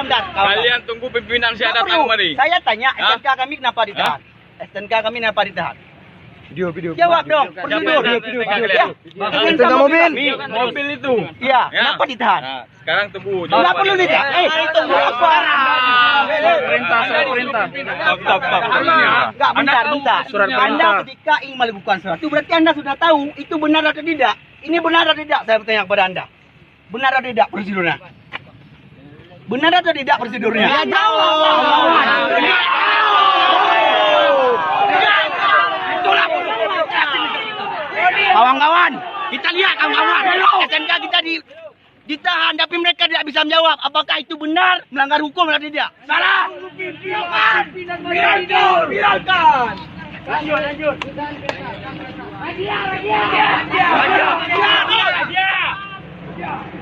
bentar. Kalian tunggu pimpinan saya datang kemari. Saya tanya STNK kami kenapa ditahan? STNK kami kenapa ditahan? Video. Jawab dong. Prosedur. Tengah mobil. Mobil itu. Iya. Ya. Kenapa ditahan? Nah, sekarang tunggu. Nggak perlu ditahan. Tunggu apa? Perintah. Stop. Enggak, bentar. Surat Anda perintah. ketika ingin melakukan sesuatu, berarti Anda sudah tahu itu benar atau tidak. Ini benar atau tidak? Saya bertanya kepada Anda. Benar atau tidak prosedurnya? Benar atau tidak prosedurnya? Ya, kawan-kawan, kita lihat kawan-kawan. SNK kita ditahan, tapi mereka tidak bisa menjawab apakah itu benar melanggar hukum atau tidak. Salah. Biarkan. Lanjut. Hadiah.